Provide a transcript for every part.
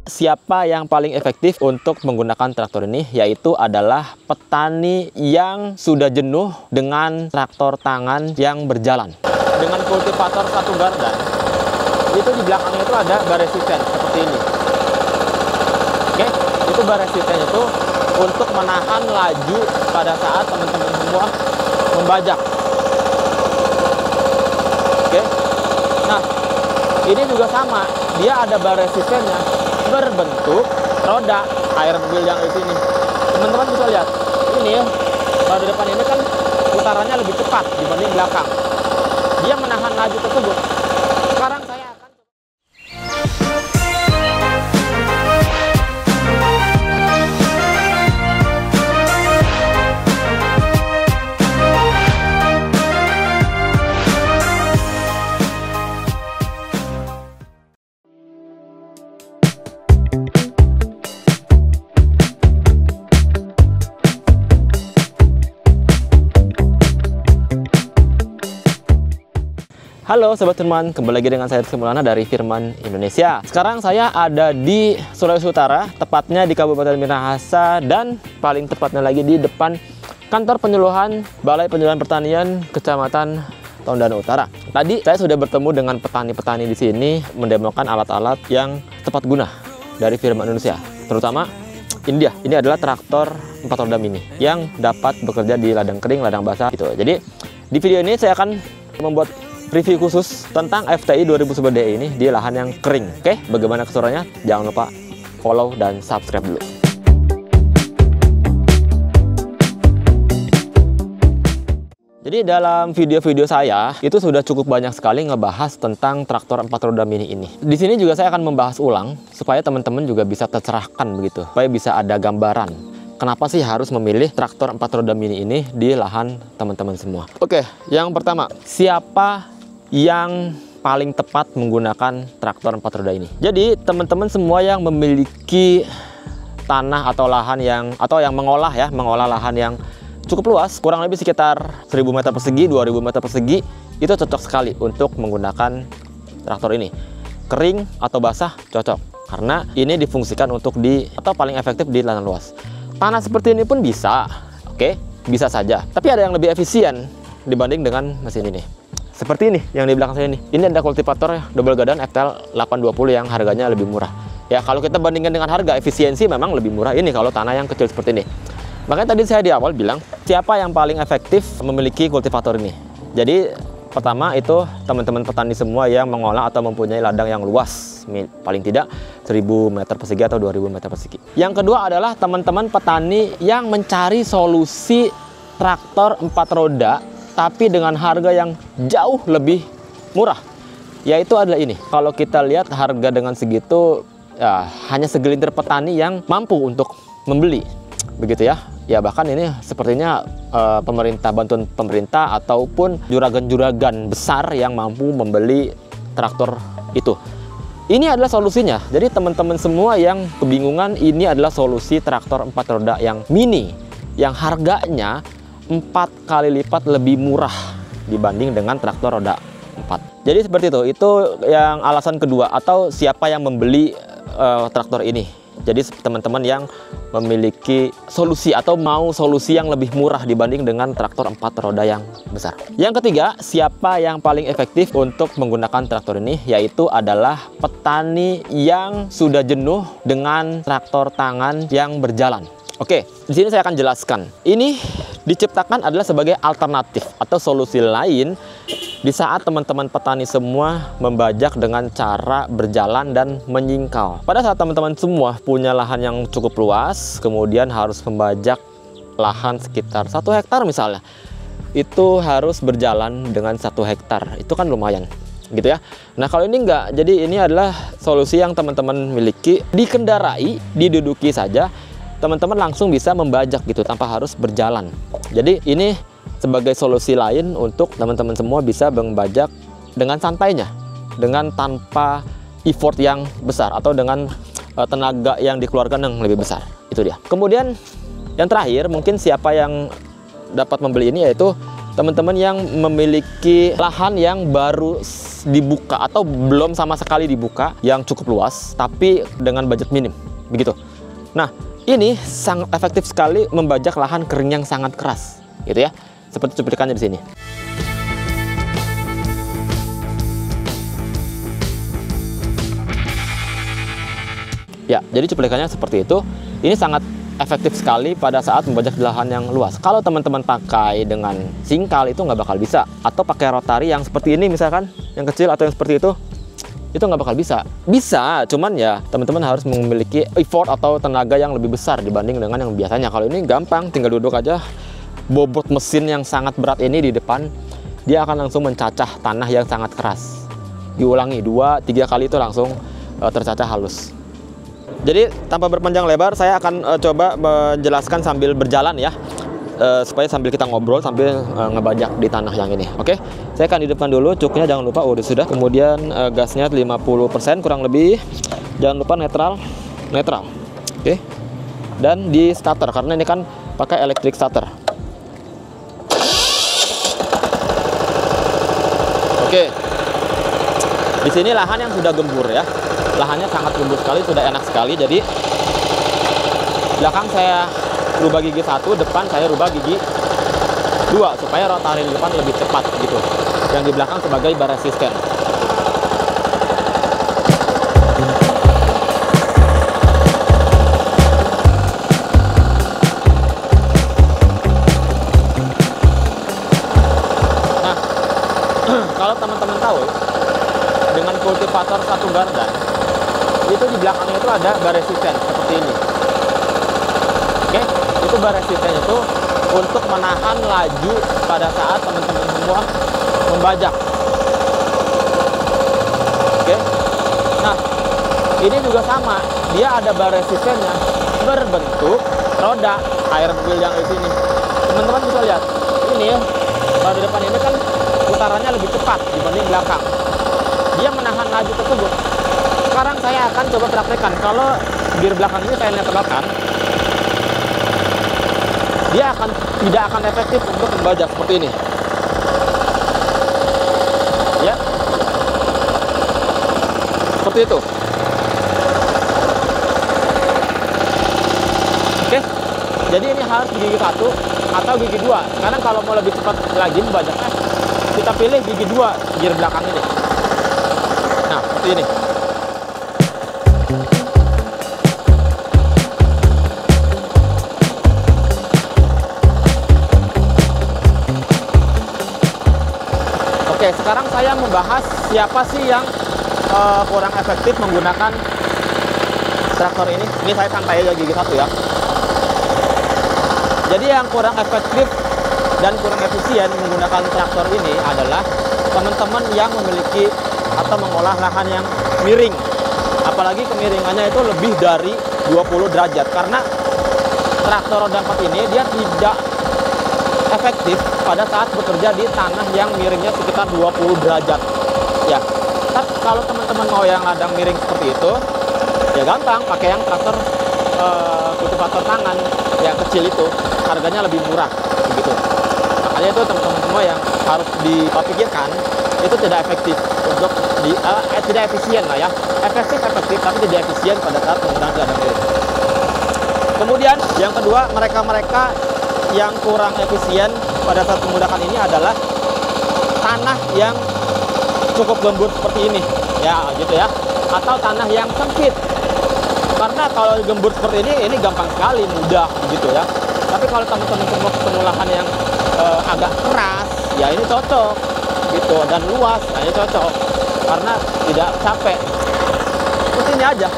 siapa yang paling efektif untuk menggunakan traktor ini? Yaitu adalah petani yang sudah jenuh dengan traktor tangan yang berjalan. Dengan kultivator satu gardan, itu di belakangnya itu ada bar resisten seperti ini. Oke, itu bar resisten itu untuk menahan laju pada saat teman-teman semua membajak. Oke, nah ini juga sama, dia ada bar resistennya berbentuk roda air mobil yang di sini. Teman-teman bisa lihat, ini ya, roda depan ini kan putarannya lebih cepat dibanding belakang. Dia menahan laju tersebut. Sekarang saya akan Halo Sobat Firman, kembali lagi dengan saya Rizky Maulana dari Firman Indonesia. Sekarang saya ada di Sulawesi Utara, tepatnya di Kabupaten Minahasa, dan paling tepatnya lagi di depan kantor penyuluhan Balai Penyuluhan Pertanian Kecamatan Tondano Utara. Tadi saya sudah bertemu dengan petani-petani di sini mendemokan alat-alat yang tepat guna dari Firman Indonesia. Terutama ini adalah traktor 4 roda mini yang dapat bekerja di ladang kering, ladang basah gitu. Jadi di video ini saya akan membuat review khusus tentang FTI 2011DE ini di lahan yang kering. Oke, bagaimana keseruannya? Jangan lupa follow dan subscribe dulu. Jadi dalam video-video saya itu sudah cukup banyak sekali ngebahas tentang traktor 4 roda mini ini. Di sini juga saya akan membahas ulang supaya teman-teman juga bisa tercerahkan begitu, supaya bisa ada gambaran. Kenapa sih harus memilih traktor 4 roda mini ini di lahan teman-teman semua? Oke, yang pertama, siapa yang paling tepat menggunakan traktor 4 roda ini? Jadi teman-teman semua yang memiliki tanah atau lahan yang mengolah lahan yang cukup luas, kurang lebih sekitar 1000 meter persegi, 2000 meter persegi, itu cocok sekali untuk menggunakan traktor ini. Kering atau basah cocok, karena ini difungsikan untuk atau paling efektif di lahan luas. Tanah seperti ini pun bisa, oke, bisa saja. Tapi ada yang lebih efisien dibanding dengan mesin ini. Seperti ini yang di belakang saya ini. Ini ada kultivator double gardan FTL 820 yang harganya lebih murah. Ya kalau kita bandingkan dengan harga, efisiensi memang lebih murah ini kalau tanah yang kecil seperti ini. Makanya tadi saya di awal bilang, siapa yang paling efektif memiliki kultivator ini? Jadi pertama itu teman-teman petani semua yang mengolah atau mempunyai ladang yang luas, paling tidak 1000 meter persegi atau 2000 meter persegi. Yang kedua adalah teman-teman petani yang mencari solusi traktor 4 roda tapi dengan harga yang jauh lebih murah, yaitu adalah ini. Kalau kita lihat harga dengan segitu, ya hanya segelintir petani yang mampu untuk membeli, begitu ya. Ya bahkan ini sepertinya bantuan pemerintah ataupun juragan-juragan besar yang mampu membeli traktor itu. Ini adalah solusinya. Jadi teman-teman semua yang kebingungan, ini adalah solusi traktor 4 roda yang mini, yang harganya 4 kali lipat lebih murah dibanding dengan traktor roda 4. Jadi seperti itu yang alasan kedua, atau siapa yang membeli traktor ini. Jadi teman-teman yang memiliki solusi atau mau solusi yang lebih murah dibanding dengan traktor 4 roda yang besar. Yang ketiga, siapa yang paling efektif untuk menggunakan traktor ini? Yaitu adalah petani yang sudah jenuh dengan traktor tangan yang berjalan. Oke, di sini saya akan jelaskan. Ini diciptakan adalah sebagai alternatif atau solusi lain di saat teman-teman petani semua membajak dengan cara berjalan dan menyingkal. Pada saat teman-teman semua punya lahan yang cukup luas, kemudian harus membajak lahan sekitar 1 hektar misalnya, itu harus berjalan dengan 1 hektar. Itu kan lumayan, gitu ya. Nah kalau ini enggak, jadi ini adalah solusi yang teman-teman miliki, dikendarai, diduduki saja, teman-teman langsung bisa membajak gitu tanpa harus berjalan. Jadi ini sebagai solusi lain untuk teman-teman semua bisa membajak dengan santainya, dengan tanpa effort yang besar atau dengan tenaga yang dikeluarkan yang lebih besar. Itu dia. Kemudian yang terakhir, mungkin siapa yang dapat membeli ini, yaitu teman-teman yang memiliki lahan yang baru dibuka atau belum sama sekali dibuka yang cukup luas, tapi dengan budget minim, begitu. Nah, ini sangat efektif sekali membajak lahan kering yang sangat keras, gitu ya. Seperti cuplikannya di sini. Ya, jadi cuplikannya seperti itu. Ini sangat efektif sekali pada saat membajak di lahan yang luas. Kalau teman-teman pakai dengan singkal itu nggak bakal bisa. Atau pakai rotari yang seperti ini misalkan, yang kecil atau yang seperti itu nggak bakal bisa. Bisa, cuman ya teman-teman harus memiliki effort atau tenaga yang lebih besar dibanding dengan yang biasanya. Kalau ini gampang, tinggal duduk aja. Bobot mesin yang sangat berat ini di depan, dia akan langsung mencacah tanah yang sangat keras. Diulangi 2-3 kali itu langsung tercacah halus. Jadi tanpa berpanjang lebar, saya akan coba menjelaskan sambil berjalan ya, supaya sambil kita ngobrol sambil ngebajak di tanah yang ini. Oke, saya akan di depan dulu, cuknya jangan lupa sudah. Kemudian gasnya 50% kurang lebih. Jangan lupa netral. Oke. Dan di starter karena ini kan pakai electric starter. Oke. Di sini lahan yang sudah gembur ya. Lahannya sangat gembur sekali, sudah enak sekali. Jadi belakang saya rubah gigi 1, depan saya rubah gigi 2 supaya rotari di depan lebih cepat gitu. Yang di belakang sebagai bar resisten. Nah, kalau teman-teman tahu dengan kultivator 1 gardan itu di belakangnya itu ada bar resisten seperti ini. Oke, itu bar resisten itu untuk menahan laju pada saat teman-teman semua membajak. Oke, nah ini juga sama, dia ada bar resistennya berbentuk roda air wheel yang di sini. Teman-teman bisa lihat, ini bar di depan ini kan putarannya lebih cepat dibanding belakang. Dia menahan laju tersebut. Sekarang saya akan coba praktekkan. Kalau gear belakang ini saya netralkan, dia tidak akan efektif untuk membajak seperti ini. Ya, seperti itu. Oke, jadi ini harus gigi 1 atau gigi 2. Sekarang kalau mau lebih cepat lagi membajaknya, kita pilih gigi 2 gear belakang ini. Nah, seperti ini. Oke, sekarang saya membahas siapa sih yang kurang efektif menggunakan traktor ini. Ini saya santai aja gigi 1 ya. Jadi yang kurang efektif dan kurang efisien menggunakan traktor ini adalah teman-teman yang memiliki atau mengolah lahan yang miring. Apalagi kemiringannya itu lebih dari 20 derajat. Karena traktor roda 4 ini dia tidak efektif pada saat bekerja di tanah yang miringnya sekitar 20 derajat. Ya, tapi kalau teman-teman mau yang ladang miring seperti itu, ya gampang, pakai yang traktor kultivator tangan yang kecil itu, harganya lebih murah, begitu. Makanya itu teman-teman semua yang harus dipikirkan, itu tidak efektif untuk tidak efisien lah ya. Efektif tapi tidak efisien pada saat penggunaan ladang miring. Kemudian yang kedua, mereka yang kurang efisien pada saat menggunakan ini adalah tanah yang cukup gembur seperti ini ya, gitu ya, atau tanah yang sempit. Karena kalau gembur seperti ini gampang sekali, mudah gitu ya. Tapi kalau teman-teman semua ketemu lahan yang agak keras, ya ini cocok gitu, dan luas, nah ini cocok karena tidak capek. Terus ini aja.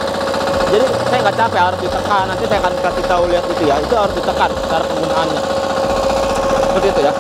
Jadi saya nggak capek, harus ditekan. Nanti saya akan kasih tahu, lihat itu ya, itu harus ditekan cara penggunaannya. Seperti itu ya.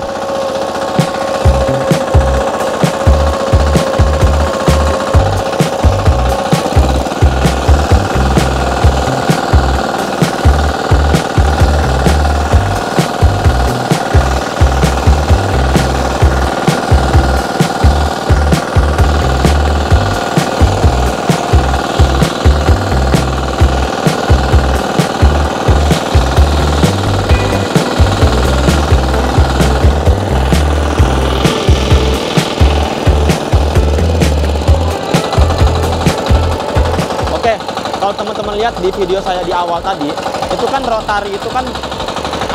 kalau teman-teman lihat di video saya di awal tadi, itu kan rotari itu kan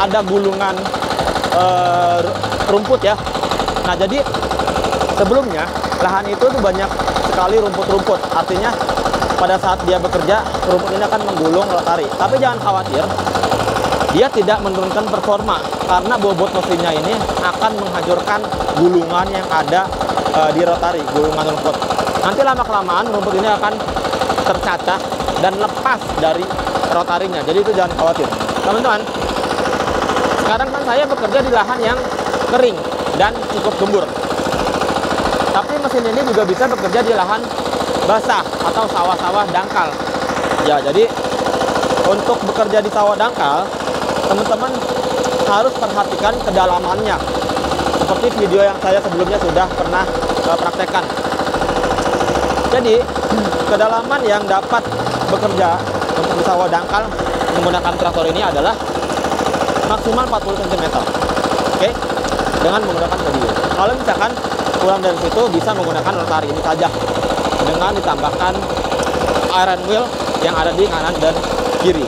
ada gulungan rumput ya. Nah, jadi sebelumnya lahan itu tuh banyak sekali rumput-rumput. Artinya pada saat dia bekerja, rumput ini akan menggulung rotari. Tapi jangan khawatir, dia tidak menurunkan performa karena bobot mesinnya ini akan menghancurkan gulungan yang ada di rotari, gulungan rumput. Nanti lama-kelamaan rumput ini akan tercacah dan lepas dari rotarinya. Jadi itu jangan khawatir. Teman-teman, sekarang kan saya bekerja di lahan yang kering dan cukup gembur. Tapi mesin ini juga bisa bekerja di lahan basah atau sawah-sawah dangkal. Ya, jadi untuk bekerja di sawah dangkal, teman-teman harus perhatikan kedalamannya. Seperti video yang saya sebelumnya sudah pernah praktekkan. Jadi, kedalaman yang dapat bekerja untuk di sawah dangkal menggunakan traktor ini adalah maksimal 40 cm. Oke? Dengan menggunakan video. Kalau misalkan kurang dari situ, bisa menggunakan rotari ini saja dengan ditambahkan iron wheel yang ada di kanan dan kiri.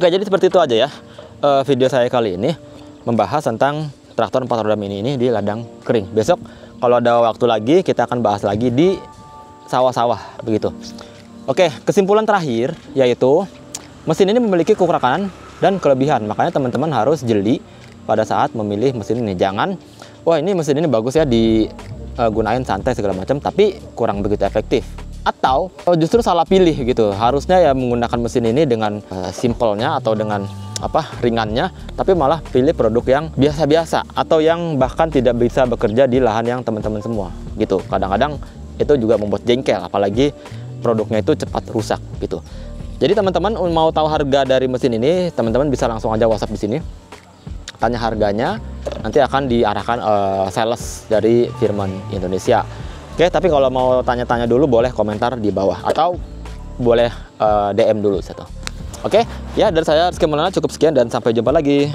Oke, jadi seperti itu aja ya video saya kali ini membahas tentang traktor 4 roda mini ini di ladang kering. Besok kalau ada waktu lagi kita akan bahas lagi di sawah-sawah begitu. Oke, kesimpulan terakhir yaitu mesin ini memiliki kekurangan dan kelebihan. Makanya teman-teman harus jeli pada saat memilih mesin ini. Jangan, wah ini mesin ini bagus ya digunain santai segala macam, tapi kurang begitu efektif. Atau justru salah pilih gitu. Harusnya ya menggunakan mesin ini dengan simpelnya atau dengan ringannya, tapi malah pilih produk yang biasa-biasa atau yang bahkan tidak bisa bekerja di lahan yang teman-teman semua gitu. Kadang-kadang itu juga membuat jengkel, apalagi produknya itu cepat rusak gitu. Jadi teman-teman mau tahu harga dari mesin ini, teman-teman bisa langsung aja WhatsApp di sini. Tanya harganya, nanti akan diarahkan sales dari Firman Indonesia. Oke, tapi kalau mau tanya-tanya dulu boleh komentar di bawah atau boleh DM dulu satu. Oke, ya dari saya Rizky Maulana cukup sekian dan sampai jumpa lagi.